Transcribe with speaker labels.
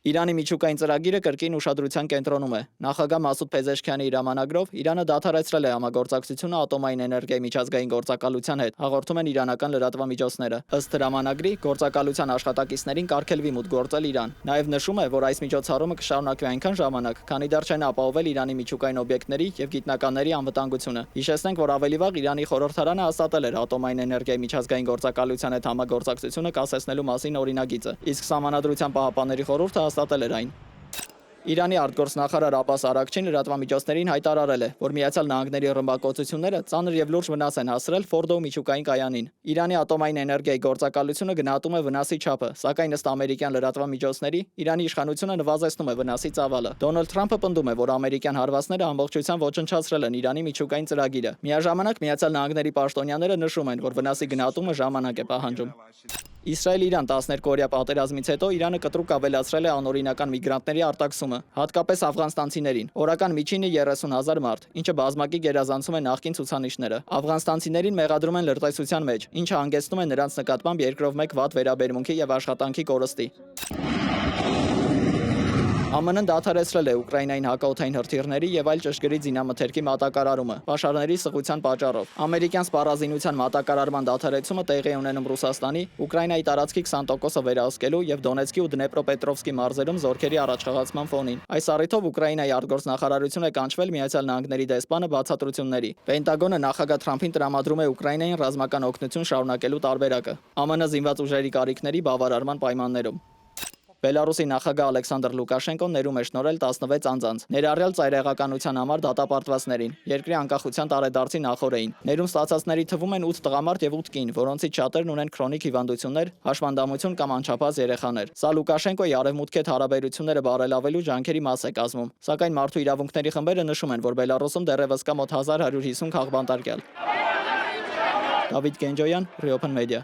Speaker 1: Իրանի միջուկային ծրագիրը կրկին ուշադրության կենտրոնում է։ Նախագահ Մասուդ Փեզեշքյանի հրամանագրով Իրանը դադարեցրել է համագործակցությունը ատոմային էներգիայի միջազգային գործակալության հետ, հաղորդում են իրանական լրատվամիջոցները։ Ըստ հրամանագրի, գործակալության աշխատակիցներին կարգելվի մուտք գործել Իրան։ Նաև նշում է, որ այս միջոցառումը կշարունակվի այնքան ժամանակ, քանի դեռ չեն ապահովել Իրանի միջուկային օբյեկտների և գիտնականների անվտանգությունը։ Հիշեցնենք, որ ավելի վաղ Իրանի խորհրդարանը հաստատել էր ատոմային էներգիայի միջազգային գործակալության հետ համագործակցությունը կասեցնելու մասին օրինագիծը, իսկ Սահմանադրության պահապանների խորհուրդը հաստատել էր այն։ Իրանի արտգործնախարար Աբբաս Արաքչին լրատվամիջոցներին հայտարարել է, որ Միացյալ Նահանգների ռմբակոծությունները ծանր և լուրջ վնաս են հասցրել Ֆորդո միջուկային կայանին։ Իրանի ատոմային էներգիայի գործակալությունը գնահատում է վնասի չափը, սակայն ըստ ամերիկյան լրատվամիջոցների Իրանի իշխանությունը նվազեցնում է վնասի ծավալը։ Դոնալդ Թրամփը պնդում է, որ ամերիկյան հարվածները ամբողջությամբ ոչնչացրել են Իրանի միջուկային ծրագիրը։ Միաժամանակ Միացյալ Նահանգների պաշտոնյաները նշում են, որ վնասի գնահատումը ժամանակ է պահանջում։ Իսրայել-Իրան 12-օրյա պատերազմից հետո Իրանը կտրուկ ավելացրել է անօրինական միգրանտների արտաքսումը, հատկապես աֆղանստանցիներին։ Օրական միջինը 30,000 մարդ, ինչը բազմակի գերազանցում է նախկին ցուցանիշները։ Աֆղանստանցիներին մեղադրում են լրտեսության մեջ, ինչը հանգեցնում է նրանց նկատմամբ երկրով մեկ վատ վերաբերմունքի և աշխատանքի կորստի։ ԱՄՆ-ն դադարեցրել է Ուկրաինային հակաօդային հրթիռների և այլ ճշգրիտ զինամթերքի մատակարարումը պաշարների սղության պատճառով։ Ամերիկյան սպառազինության մատակարարման դադարեցումը տեղի է ունենում Ռուսաստանի, Ուկրաինայի տարածքի 20%-ը վերահսկելու և Դոնեցկի ու Դնեպրոպետրովսկի մարզերում զորքերի առաջխաղացման ֆոնին։ Այս առիթով Ուկրաինայի արտգործնախարարություն է կանչվել Միացյալ Նահանգների դեսպանը բացատրությունների։ Պենտագոնը նախագահ Թրամփին տրամադրում է Ուկրաինային ռազմական օգնություն շարունակելու տարբերակը ԱՄՆ զինված ուժերի կարիքների բավարարման պայմաններում։ Բելարուսի նախագահ Ալեքսանդր Լուկաշենկոն ներում է շնորհել 16 անձանց, ներառյալ ծայրահեղականության համար դատապարտվածներին, երկրի անկախության տարեդարձի նախօրեին։ Ներում ստացածների թվում են 8 տղամարդ և 8 կին, որոնցից շատերն ունեն քրոնիկ հիվանդություններ, հաշմանդամություն կամ անչափահաս երեխաներ։ Սա Լուկաշենկոյի արևմուտքի հետ հարաբերությունները բարելավելու ջանքերի մաս է կազմում։ Սակայն մարդու իրավունքների խմբերը նշում են, որ Բելարուսում դեռևս կա մոտ 1150 քաղբանտարկյալ։ Դավիթ Գենջոյան, Reopen Media։